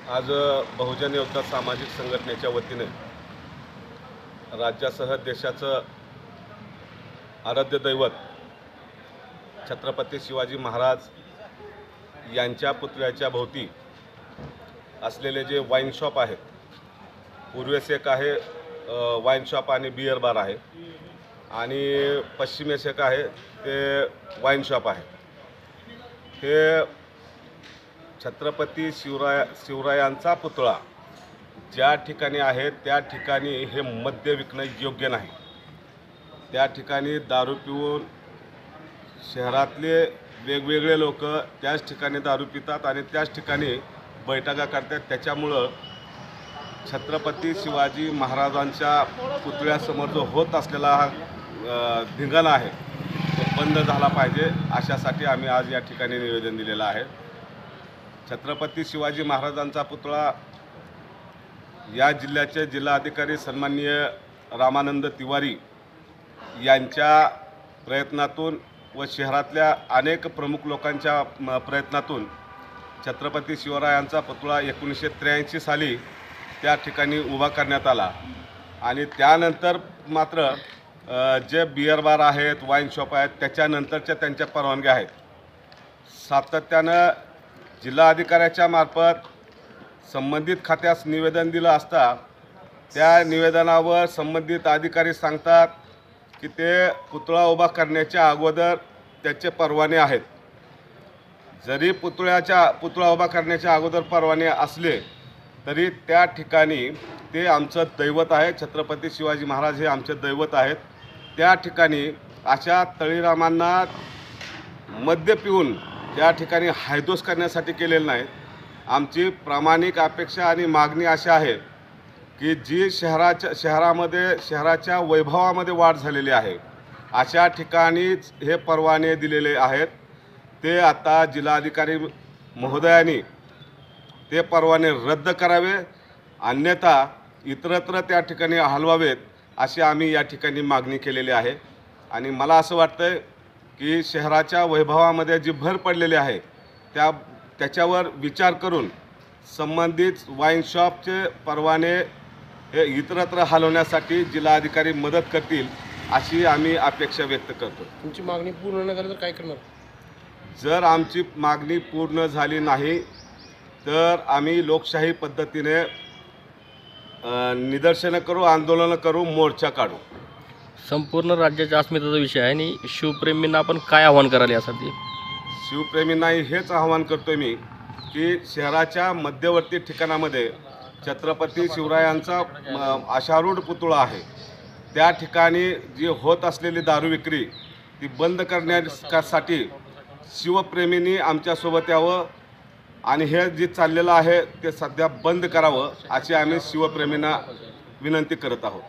आज बहुजन योद्धा सामाजिक संघटनेच्या वतीने राज्यासह देशाचं आराध्य दैवत छत्रपती शिवाजी महाराज यांच्या पुतळ्याच्या भोवती असलेले जे वाईन शॉप आहेत, पूर्वेस एक आहे वाईन शॉप आणि बियर बार आहे आणि पश्चिमेस एक आहे ते वाईन शॉप आहे। हे छत्रपती शिवरायांचा पुतळा ज्या ठिकाणी आहे त्या ठिकाणी हे मद्य विकणं योग्य नाही। त्या ठिकाणी दारू पिऊन शहरातले वेगवेगळे लोक त्याच ठिकाणी दारू पितात आणि त्याच ठिकाणी बैठका करतात। त्याच्यामुळं छत्रपती शिवाजी महाराजांच्या पुतळ्यासमोर जो होत असलेला हा धिंगाणा आहे तो बंद झाला पाहिजे, अशासाठी आम्ही आज या ठिकाणी निवेदन दिलेलं आहे। छत्रपती शिवाजी महाराजांचा पुतळा या जिल्ह्याचे जिल्हाधिकारी सन्माननीय रामानंद तिवारी यांच्या प्रयत्नातून व शहरातल्या अनेक प्रमुख लोकांच्या प्रयत्नातून छत्रपती शिवरायांचा पुतळा 1983 साली त्या ठिकाणी उभा करण्यात आला आणि त्यानंतर मात्र जे बियर बार आहेत, वाईन शॉप आहेत, त्याच्यानंतरच्या त्यांच्या परवानग्या आहेत। सातत्यानं जिल्हाधिकाऱ्याच्या मार्फत संबंधित खात्यास निवेदन दिलं असता त्या निवेदनावर संबंधित अधिकारी सांगतात की ते पुतळा उभा करण्याच्या अगोदर त्याचे परवाने आहेत। जरी पुतळा उभा करण्याच्या अगोदर परवाने असले तरी त्या ठिकाणी ते आमचं दैवत आहे, छत्रपती शिवाजी महाराज हे आमचे दैवत आहेत। त्या ठिकाणी अशा तळीरामांना मद्य पिऊन त्या ठिकाणी हायदोस करण्यासाठी केलेलं नाही। आमची प्रामाणिक अपेक्षा आणि मागणी अशी आहे की जी शहराच्या वैभवामध्ये वाढ झालेली आहे अशा ठिकाणीच हे परवाने दिलेले आहेत। ते आता जिल्हाधिकारी महोदयांनी ते परवाने रद्द करावे, अन्यथा इतरत्र त्या ठिकाणी हलवावेत अशी आम्ही या ठिकाणी मागणी केलेली आहे। आणि मला असं वाटतं की शहराच्या वैभवामध्ये जी भर पडलेली आहे त्याच्यावर विचार करून संबंधित वाईन शॉपचे परवाने हे इतरत्र हलवण्यासाठी जिल्हाधिकारी मदत करतील अशी आम्ही अपेक्षा व्यक्त करतो। तुमची मागणी पूर्ण न झाली तर काय करणार? जर आमची मागणी पूर्ण झाली नाही तर आम्ही लोकशाही पद्धतीने निदर्शनं करू, आंदोलनं करू, मोर्चा काढू। संपूर्ण राज्याच्या अस्मितेचा विषय आहे आणि शिवप्रेमींना आपण काय आव्हान कराल यासाठी? शिवप्रेमींनाही हेच आवाहन करतो मी की शहराच्या मध्यवर्ती ठिकाणामध्ये छत्रपती शिवरायांचा आशारूढ पुतळा आहे, त्या ठिकाणी जी होत असलेली दारू विक्री ती बंद करण्यासाठी शिवप्रेमींनी आमच्यासोबत यावं आणि हे जे चाललेलं आहे ते सध्या बंद करावं अशी आम्ही शिवप्रेमींना विनंती करत आहोत।